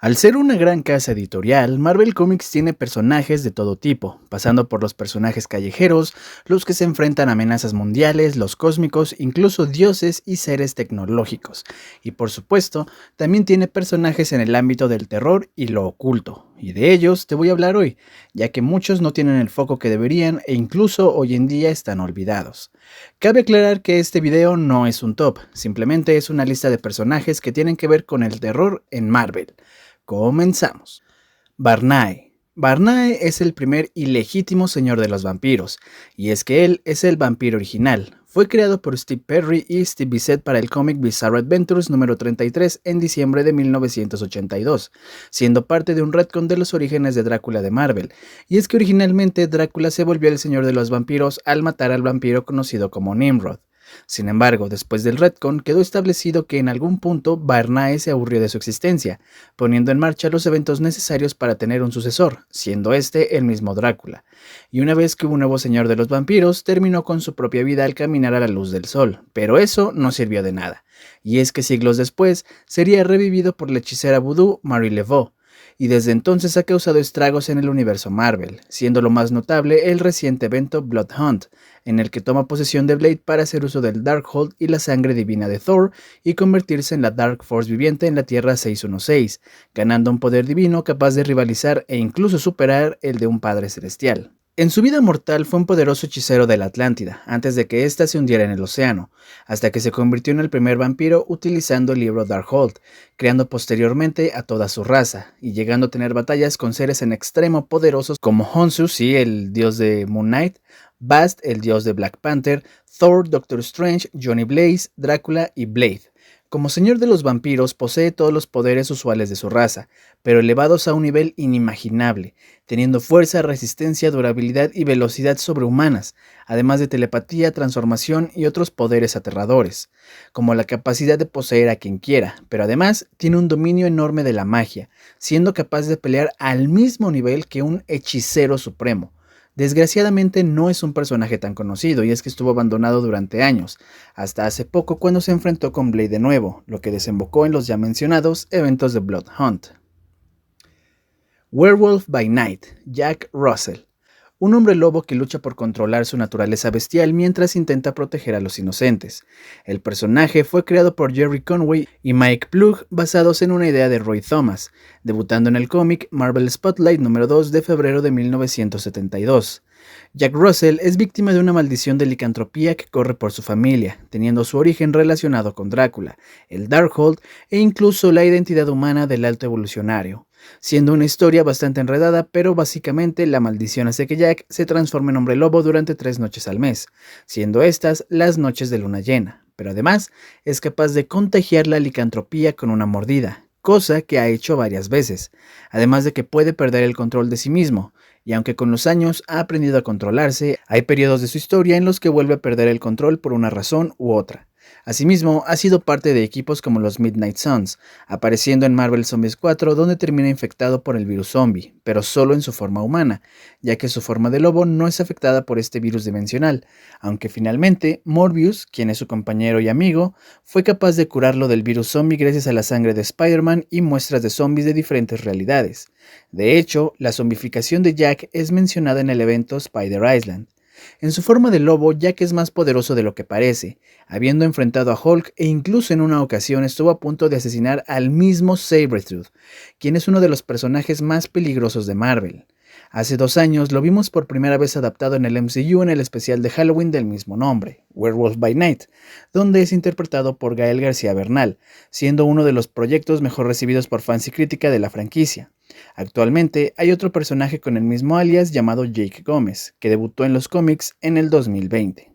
Al ser una gran casa editorial, Marvel Comics tiene personajes de todo tipo, pasando por los personajes callejeros, los que se enfrentan a amenazas mundiales, los cósmicos, incluso dioses y seres tecnológicos. Y por supuesto, también tiene personajes en el ámbito del terror y lo oculto. Y de ellos te voy a hablar hoy, ya que muchos no tienen el foco que deberían e incluso hoy en día están olvidados. Cabe aclarar que este video no es un top, simplemente es una lista de personajes que tienen que ver con el terror en Marvel. Comenzamos. Barnae. Barnae es el primer ilegítimo señor de los vampiros, y es que él es el vampiro original. Fue creado por Steve Perry y Steve Bissette para el cómic Bizarre Adventures número 33 en diciembre de 1982, siendo parte de un retcon de los orígenes de Drácula de Marvel. Y es que originalmente Drácula se volvió el señor de los vampiros al matar al vampiro conocido como Nimrod. Sin embargo, después del retcon quedó establecido que en algún punto Barnae se aburrió de su existencia, poniendo en marcha los eventos necesarios para tener un sucesor, siendo este el mismo Drácula. Y una vez que hubo un nuevo señor de los vampiros, terminó con su propia vida al caminar a la luz del sol, pero eso no sirvió de nada. Y es que siglos después sería revivido por la hechicera vudú Marie Laveau, y desde entonces ha causado estragos en el universo Marvel, siendo lo más notable el reciente evento Blood Hunt, en el que toma posesión de Blade para hacer uso del Darkhold y la sangre divina de Thor y convertirse en la Dark Force viviente en la Tierra 616, ganando un poder divino capaz de rivalizar e incluso superar el de un Padre Celestial. En su vida mortal fue un poderoso hechicero de la Atlántida, antes de que ésta se hundiera en el océano, hasta que se convirtió en el primer vampiro utilizando el libro Darkhold, creando posteriormente a toda su raza, y llegando a tener batallas con seres en extremo poderosos como Honshu, sí, el dios de Moon Knight, Bast, el dios de Black Panther, Thor, Doctor Strange, Johnny Blaze, Drácula y Blade. Como señor de los vampiros posee todos los poderes usuales de su raza, pero elevados a un nivel inimaginable, teniendo fuerza, resistencia, durabilidad y velocidad sobrehumanas, además de telepatía, transformación y otros poderes aterradores, como la capacidad de poseer a quien quiera, pero además tiene un dominio enorme de la magia, siendo capaz de pelear al mismo nivel que un hechicero supremo. Desgraciadamente no es un personaje tan conocido y es que estuvo abandonado durante años, hasta hace poco cuando se enfrentó con Blade de nuevo, lo que desembocó en los ya mencionados eventos de Blood Hunt. Werewolf by Night, Jack Russell. Un hombre lobo que lucha por controlar su naturaleza bestial mientras intenta proteger a los inocentes. El personaje fue creado por Jerry Conway y Mike Plug basados en una idea de Roy Thomas, debutando en el cómic Marvel Spotlight número 2 de febrero de 1972. Jack Russell es víctima de una maldición de licantropía que corre por su familia, teniendo su origen relacionado con Drácula, el Darkhold e incluso la identidad humana del alto evolucionario, siendo una historia bastante enredada, pero básicamente la maldición hace que Jack se transforme en hombre lobo durante 3 noches al mes, siendo estas las noches de luna llena, pero además es capaz de contagiar la licantropía con una mordida, cosa que ha hecho varias veces, además de que puede perder el control de sí mismo, y aunque con los años ha aprendido a controlarse, hay periodos de su historia en los que vuelve a perder el control por una razón u otra. Asimismo, ha sido parte de equipos como los Midnight Suns, apareciendo en Marvel Zombies 4 donde termina infectado por el virus zombie, pero solo en su forma humana, ya que su forma de lobo no es afectada por este virus dimensional, aunque finalmente Morbius, quien es su compañero y amigo, fue capaz de curarlo del virus zombie gracias a la sangre de Spider-Man y muestras de zombies de diferentes realidades. De hecho, la zombificación de Jack es mencionada en el evento Spider Island. En su forma de lobo, Jack es más poderoso de lo que parece, habiendo enfrentado a Hulk e incluso en una ocasión estuvo a punto de asesinar al mismo Sabretooth, quien es uno de los personajes más peligrosos de Marvel. Hace 2 años lo vimos por primera vez adaptado en el MCU en el especial de Halloween del mismo nombre, Werewolf by Night, donde es interpretado por Gael García Bernal, siendo uno de los proyectos mejor recibidos por fans y crítica de la franquicia. Actualmente hay otro personaje con el mismo alias llamado Jake Gómez, que debutó en los cómics en el 2020.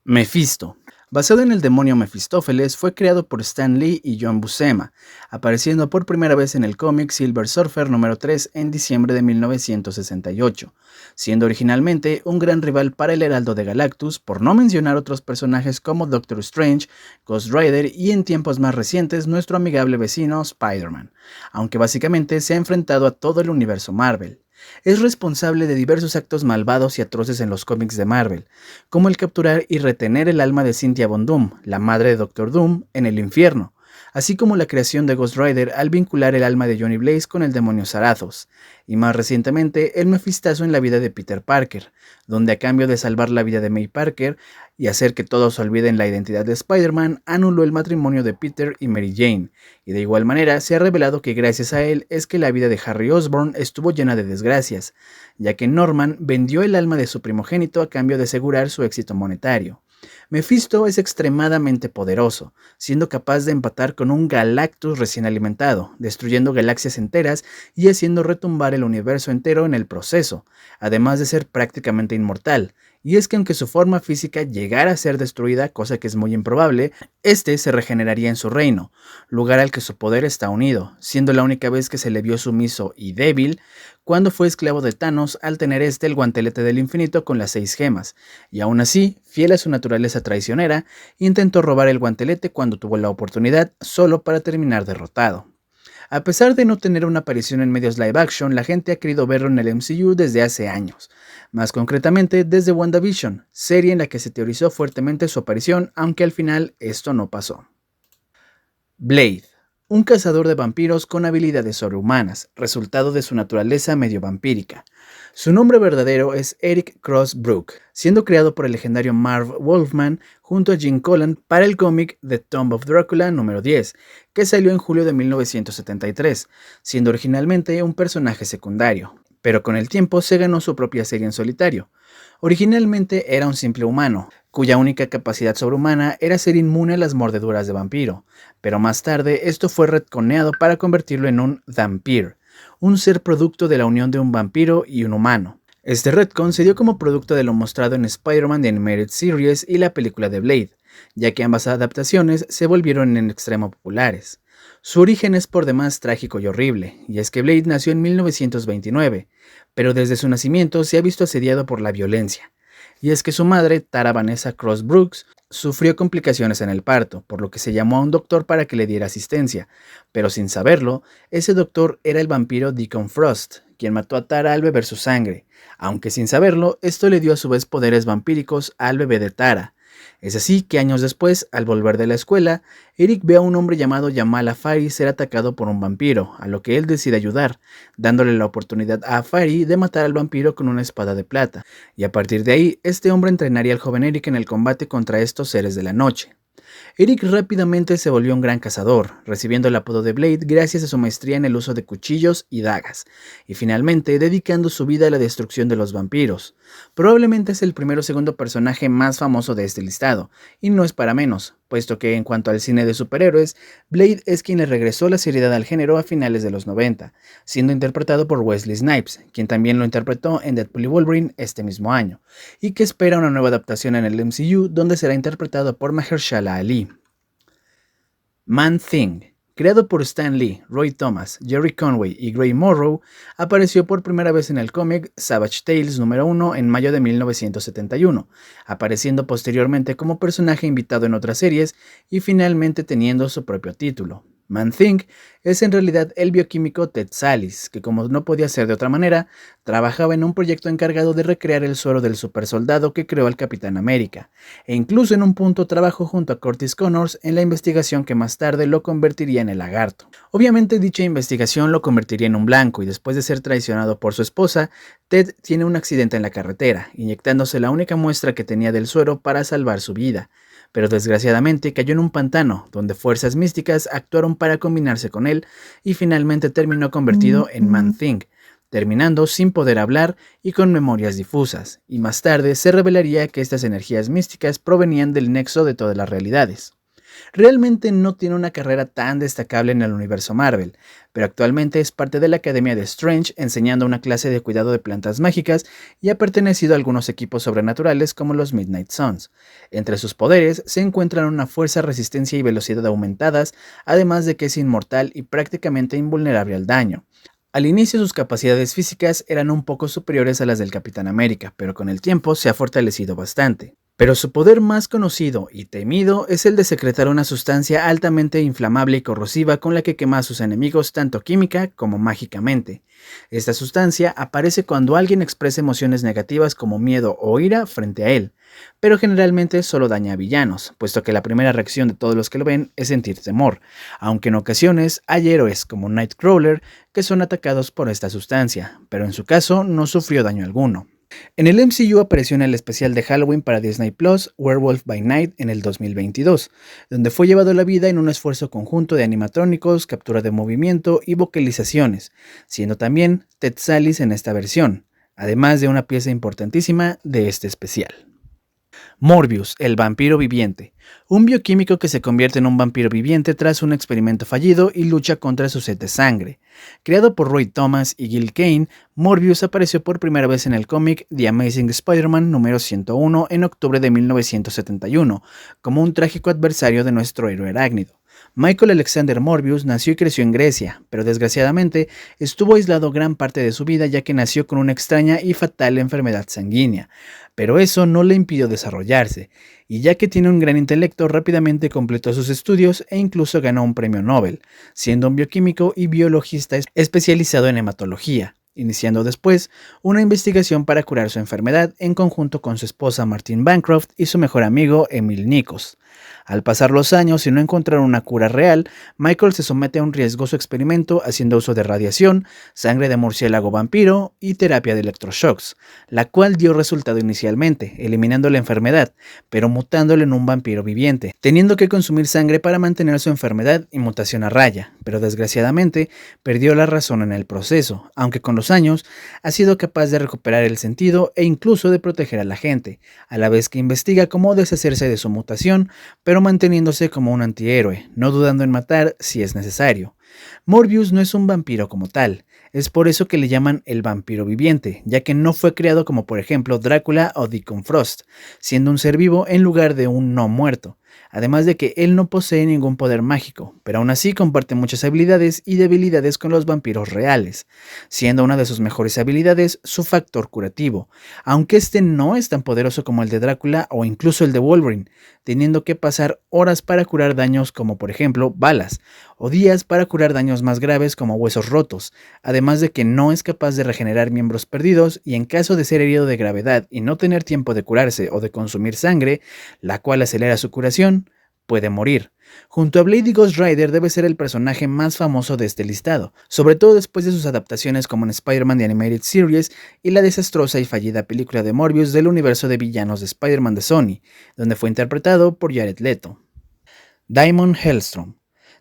Mephisto. Basado en el demonio Mefistófeles, fue creado por Stan Lee y John Buscema, apareciendo por primera vez en el cómic Silver Surfer número 3 en diciembre de 1968, siendo originalmente un gran rival para el Heraldo de Galactus, por no mencionar otros personajes como Doctor Strange, Ghost Rider y en tiempos más recientes nuestro amigable vecino Spider-Man, aunque básicamente se ha enfrentado a todo el universo Marvel. Es responsable de diversos actos malvados y atroces en los cómics de Marvel, como el capturar y retener el alma de Cynthia Von Doom, la madre de Doctor Doom, en el infierno, así como la creación de Ghost Rider al vincular el alma de Johnny Blaze con el demonio Zarathos, y más recientemente el mefistazo en la vida de Peter Parker, donde a cambio de salvar la vida de May Parker y hacer que todos olviden la identidad de Spider-Man, anuló el matrimonio de Peter y Mary Jane, y de igual manera se ha revelado que gracias a él es que la vida de Harry Osborn estuvo llena de desgracias, ya que Norman vendió el alma de su primogénito a cambio de asegurar su éxito monetario. Mephisto es extremadamente poderoso, siendo capaz de empatar con un Galactus recién alimentado, destruyendo galaxias enteras y haciendo retumbar el universo entero en el proceso, además de ser prácticamente inmortal. Y es que aunque su forma física llegara a ser destruida, cosa que es muy improbable, este se regeneraría en su reino, lugar al que su poder está unido, siendo la única vez que se le vio sumiso y débil cuando fue esclavo de Thanos al tener el guantelete del infinito con las 6 gemas, y aún así, fiel a su naturaleza traicionera, intentó robar el guantelete cuando tuvo la oportunidad solo para terminar derrotado. A pesar de no tener una aparición en medios live action, la gente ha querido verlo en el MCU desde hace años, más concretamente desde WandaVision, serie en la que se teorizó fuertemente su aparición, aunque al final esto no pasó. Blade, un cazador de vampiros con habilidades sobrehumanas, resultado de su naturaleza medio vampírica. Su nombre verdadero es Eric Cross Brooke, siendo creado por el legendario Marv Wolfman junto a Gene Colan para el cómic The Tomb of Dracula número 10, que salió en julio de 1973, siendo originalmente un personaje secundario, pero con el tiempo se ganó su propia serie en solitario. Originalmente era un simple humano, cuya única capacidad sobrehumana era ser inmune a las mordeduras de vampiro, pero más tarde esto fue retconeado para convertirlo en un Dhampir, un ser producto de la unión de un vampiro y un humano. Este retcon se dio como producto de lo mostrado en Spider-Man The Animated Series y la película de Blade, ya que ambas adaptaciones se volvieron en extremo populares. Su origen es por demás trágico y horrible, y es que Blade nació en 1929, pero desde su nacimiento se ha visto asediado por la violencia. Y es que su madre, Tara Vanessa Cross Brooks, sufrió complicaciones en el parto, por lo que se llamó a un doctor para que le diera asistencia, pero sin saberlo, ese doctor era el vampiro Deacon Frost, quien mató a Tara al beber su sangre, aunque sin saberlo, esto le dio a su vez poderes vampíricos al bebé de Tara. Es así que años después, al volver de la escuela, Eric ve a un hombre llamado Jamal Afari ser atacado por un vampiro, a lo que él decide ayudar, dándole la oportunidad a Afari de matar al vampiro con una espada de plata, y a partir de ahí, este hombre entrenaría al joven Eric en el combate contra estos seres de la noche. Eric rápidamente se volvió un gran cazador, recibiendo el apodo de Blade gracias a su maestría en el uso de cuchillos y dagas, y finalmente dedicando su vida a la destrucción de los vampiros. Probablemente es el primero o segundo personaje más famoso de este listado, y no es para menos, puesto que en cuanto al cine de superhéroes, Blade es quien le regresó la seriedad al género a finales de los 90, siendo interpretado por Wesley Snipes, quien también lo interpretó en Deadpool y Wolverine este mismo año, y que espera una nueva adaptación en el MCU donde será interpretado por Mahershala Ali. Man-Thing, creado por Stan Lee, Roy Thomas, Jerry Conway y Gray Morrow, apareció por primera vez en el cómic Savage Tales número 1 en mayo de 1971, apareciendo posteriormente como personaje invitado en otras series y finalmente teniendo su propio título. Man-Thing es en realidad el bioquímico Ted Sallis, que como no podía ser de otra manera, trabajaba en un proyecto encargado de recrear el suero del supersoldado que creó el Capitán América, e incluso en un punto trabajó junto a Curtis Connors en la investigación que más tarde lo convertiría en el Lagarto. Obviamente dicha investigación lo convertiría en un blanco y después de ser traicionado por su esposa, Ted tiene un accidente en la carretera, inyectándose la única muestra que tenía del suero para salvar su vida. Pero desgraciadamente cayó en un pantano, donde fuerzas místicas actuaron para combinarse con él y finalmente terminó convertido en Man-Thing, terminando sin poder hablar y con memorias difusas, y más tarde se revelaría que estas energías místicas provenían del nexo de todas las realidades. Realmente no tiene una carrera tan destacable en el universo Marvel, pero actualmente es parte de la Academia de Strange enseñando una clase de cuidado de plantas mágicas y ha pertenecido a algunos equipos sobrenaturales como los Midnight Suns. Entre sus poderes se encuentran una fuerza, resistencia y velocidad aumentadas, además de que es inmortal y prácticamente invulnerable al daño. Al inicio sus capacidades físicas eran un poco superiores a las del Capitán América, pero con el tiempo se ha fortalecido bastante. Pero su poder más conocido y temido es el de secretar una sustancia altamente inflamable y corrosiva con la que quema a sus enemigos tanto química como mágicamente. Esta sustancia aparece cuando alguien expresa emociones negativas como miedo o ira frente a él, pero generalmente solo daña a villanos, puesto que la primera reacción de todos los que lo ven es sentir temor, aunque en ocasiones hay héroes como Nightcrawler que son atacados por esta sustancia, pero en su caso no sufrió daño alguno. En el MCU apareció en el especial de Halloween para Disney Plus, Werewolf by Night, en el 2022, donde fue llevado a la vida en un esfuerzo conjunto de animatrónicos, captura de movimiento y vocalizaciones, siendo también Ted Sallis en esta versión, además de una pieza importantísima de este especial. Morbius, el vampiro viviente. Un bioquímico que se convierte en un vampiro viviente tras un experimento fallido y lucha contra su sed de sangre. Creado por Roy Thomas y Gil Kane, Morbius apareció por primera vez en el cómic The Amazing Spider-Man número 101 en octubre de 1971, como un trágico adversario de nuestro héroe arácnido. Michael Alexander Morbius nació y creció en Grecia, pero desgraciadamente estuvo aislado gran parte de su vida ya que nació con una extraña y fatal enfermedad sanguínea, pero eso no le impidió desarrollarse, y ya que tiene un gran intelecto rápidamente completó sus estudios e incluso ganó un premio Nobel, siendo un bioquímico y biologista especializado en hematología, iniciando después una investigación para curar su enfermedad en conjunto con su esposa Martine Bancroft y su mejor amigo Emil Nikos. Al pasar los años y no encontrar una cura real, Michael se somete a un riesgoso experimento haciendo uso de radiación, sangre de murciélago vampiro y terapia de electroshocks, la cual dio resultado inicialmente, eliminando la enfermedad, pero mutándolo en un vampiro viviente, teniendo que consumir sangre para mantener su enfermedad y mutación a raya, pero desgraciadamente perdió la razón en el proceso, aunque con los años ha sido capaz de recuperar el sentido e incluso de proteger a la gente, a la vez que investiga cómo deshacerse de su mutación, pero manteniéndose como un antihéroe, no dudando en matar si es necesario. Morbius no es un vampiro como tal, es por eso que le llaman el vampiro viviente, ya que no fue creado como por ejemplo Drácula o Deacon Frost, siendo un ser vivo en lugar de un no muerto, además de que él no posee ningún poder mágico, pero aún así comparte muchas habilidades y debilidades con los vampiros reales, siendo una de sus mejores habilidades su factor curativo, aunque este no es tan poderoso como el de Drácula o incluso el de Wolverine, teniendo que pasar horas para curar daños como por ejemplo balas, o días para curar daños más graves como huesos rotos, además de que no es capaz de regenerar miembros perdidos y en caso de ser herido de gravedad y no tener tiempo de curarse o de consumir sangre, la cual acelera su curación, puede morir. Junto a Blade y Ghost Rider debe ser el personaje más famoso de este listado, sobre todo después de sus adaptaciones como en Spider-Man The Animated Series y la desastrosa y fallida película de Morbius del universo de villanos de Spider-Man de Sony, donde fue interpretado por Jared Leto. Daimon Hellstrom.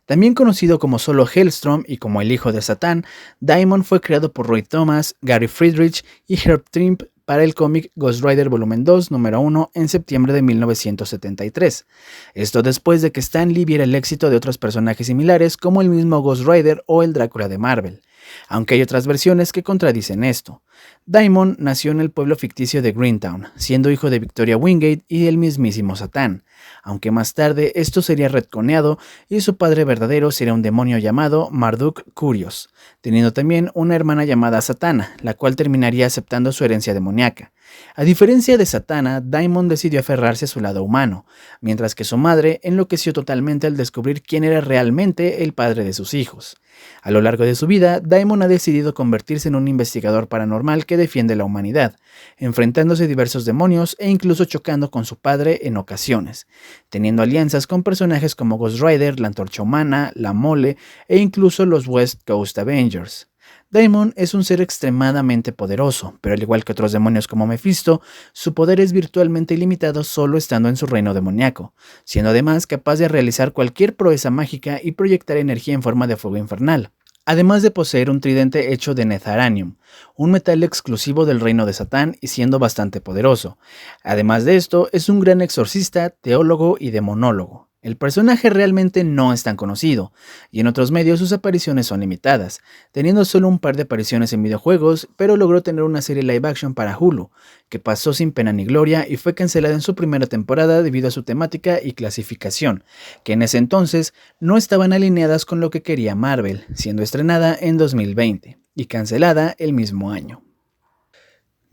También conocido como solo Hellstrom y como el hijo de Satán, Daimon fue creado por Roy Thomas, Gary Friedrich y Herb Trimpe para el cómic Ghost Rider Volumen 2, número 1, en septiembre de 1973. Esto después de que Stan Lee viera el éxito de otros personajes similares como el mismo Ghost Rider o el Drácula de Marvel, aunque hay otras versiones que contradicen esto. Daimon nació en el pueblo ficticio de Greentown, siendo hijo de Victoria Wingate y del mismísimo Satán, aunque más tarde esto sería retconeado y su padre verdadero sería un demonio llamado Marduk Curios, teniendo también una hermana llamada Satana, la cual terminaría aceptando su herencia demoníaca. A diferencia de Satana, Daimon decidió aferrarse a su lado humano, mientras que su madre enloqueció totalmente al descubrir quién era realmente el padre de sus hijos. A lo largo de su vida, Daimon ha decidido convertirse en un investigador paranormal que defiende la humanidad, enfrentándose a diversos demonios e incluso chocando con su padre en ocasiones, teniendo alianzas con personajes como Ghost Rider, la Antorcha Humana, la Mole e incluso los West Coast Avengers. Daimon es un ser extremadamente poderoso, pero al igual que otros demonios como Mephisto, su poder es virtualmente ilimitado solo estando en su reino demoníaco, siendo además capaz de realizar cualquier proeza mágica y proyectar energía en forma de fuego infernal, además de poseer un tridente hecho de Netheranium, un metal exclusivo del reino de Satán y siendo bastante poderoso. Además de esto, es un gran exorcista, teólogo y demonólogo. El personaje realmente no es tan conocido, y en otros medios sus apariciones son limitadas, teniendo solo un par de apariciones en videojuegos, pero logró tener una serie live action para Hulu, que pasó sin pena ni gloria y fue cancelada en su primera temporada debido a su temática y clasificación, que en ese entonces no estaban alineadas con lo que quería Marvel, siendo estrenada en 2020 y cancelada el mismo año.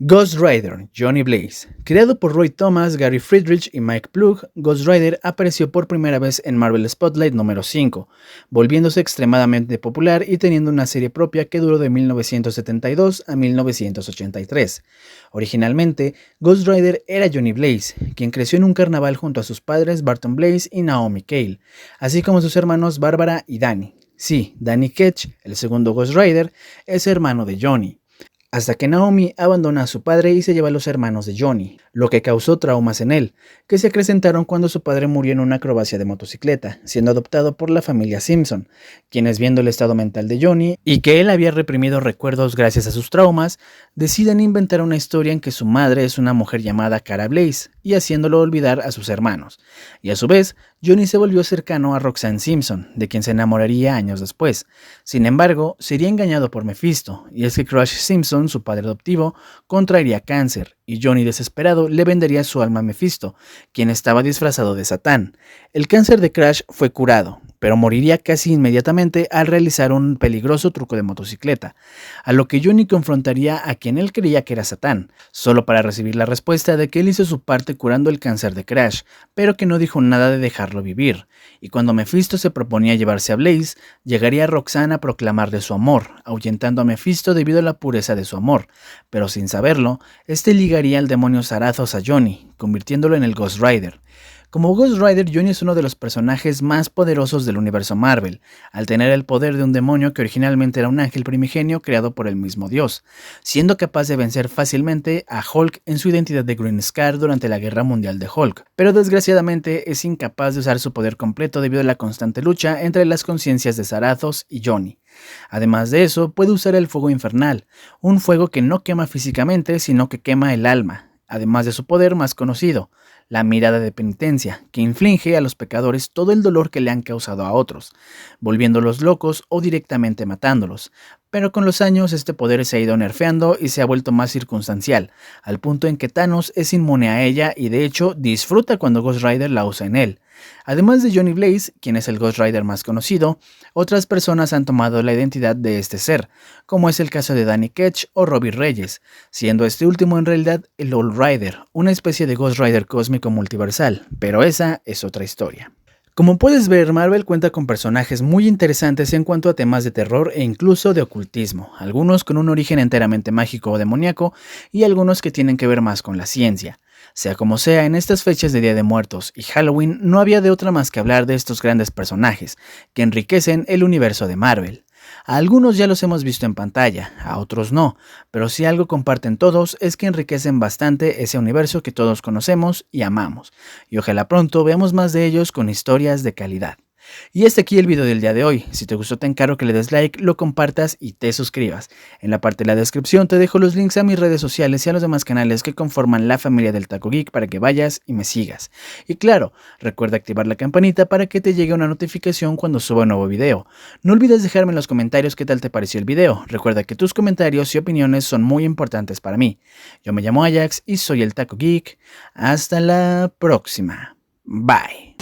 Ghost Rider, Johnny Blaze. Creado por Roy Thomas, Gary Friedrich y Mike Ploog, Ghost Rider apareció por primera vez en Marvel Spotlight número 5, volviéndose extremadamente popular y teniendo una serie propia que duró de 1972 a 1983. Originalmente, Ghost Rider era Johnny Blaze, quien creció en un carnaval junto a sus padres Barton Blaze y Naomi Cale, así como sus hermanos Barbara y Danny. Sí, Danny Ketch, el segundo Ghost Rider, es hermano de Johnny. Hasta que Naomi abandona a su padre y se lleva a los hermanos de Johnny, lo que causó traumas en él, que se acrecentaron cuando su padre murió en una acrobacia de motocicleta, siendo adoptado por la familia Simpson, quienes viendo el estado mental de Johnny y que él había reprimido recuerdos gracias a sus traumas, deciden inventar una historia en que su madre es una mujer llamada Cara Blaze, y haciéndolo olvidar a sus hermanos. Y a su vez, Johnny se volvió cercano a Roxanne Simpson, de quien se enamoraría años después. Sin embargo, sería engañado por Mephisto, y es que Crush Simpson, su padre adoptivo, contraería cáncer, y Johnny desesperado le vendería su alma a Mephisto, quien estaba disfrazado de Satán. El cáncer de Crush fue curado, pero moriría casi inmediatamente al realizar un peligroso truco de motocicleta, a lo que Johnny confrontaría a quien él creía que era Satán, solo para recibir la respuesta de que él hizo su parte curando el cáncer de Crush, pero que no dijo nada de dejarlo vivir, y cuando Mephisto se proponía llevarse a Blaze, llegaría Roxanne a proclamarle su amor, ahuyentando a Mephisto debido a la pureza de su amor, pero sin saberlo, este ligaría al demonio Zarathos a Johnny, convirtiéndolo en el Ghost Rider. Como Ghost Rider, Johnny es uno de los personajes más poderosos del universo Marvel, al tener el poder de un demonio que originalmente era un ángel primigenio creado por el mismo Dios, siendo capaz de vencer fácilmente a Hulk en su identidad de Green Scar durante la Guerra Mundial de Hulk, pero desgraciadamente es incapaz de usar su poder completo debido a la constante lucha entre las conciencias de Zarathos y Johnny. Además de eso, puede usar el fuego infernal, un fuego que no quema físicamente, sino que quema el alma, además de su poder más conocido, la mirada de penitencia, que inflige a los pecadores todo el dolor que le han causado a otros, volviéndolos locos o directamente matándolos. Pero con los años este poder se ha ido nerfeando y se ha vuelto más circunstancial, al punto en que Thanos es inmune a ella y de hecho disfruta cuando Ghost Rider la usa en él. Además de Johnny Blaze, quien es el Ghost Rider más conocido, otras personas han tomado la identidad de este ser, como es el caso de Danny Ketch o Robbie Reyes, siendo este último en realidad el Old Rider, una especie de Ghost Rider cósmico multiversal, pero esa es otra historia. Como puedes ver, Marvel cuenta con personajes muy interesantes en cuanto a temas de terror e incluso de ocultismo, algunos con un origen enteramente mágico o demoníaco y algunos que tienen que ver más con la ciencia. Sea como sea, en estas fechas de Día de Muertos y Halloween no había de otra más que hablar de estos grandes personajes, que enriquecen el universo de Marvel. A algunos ya los hemos visto en pantalla, a otros no, pero si algo comparten todos es que enriquecen bastante ese universo que todos conocemos y amamos, y ojalá pronto veamos más de ellos con historias de calidad. Y este aquí el video del día de hoy. Si te gustó te encargo que le des like, lo compartas y te suscribas. En la parte de la descripción te dejo los links a mis redes sociales y a los demás canales que conforman la familia del Taco Geek para que vayas y me sigas. Y claro, recuerda activar la campanita para que te llegue una notificación cuando suba un nuevo video. No olvides dejarme en los comentarios qué tal te pareció el video. Recuerda que tus comentarios y opiniones son muy importantes para mí. Yo me llamo Ajax y soy el Taco Geek. Hasta la próxima. Bye.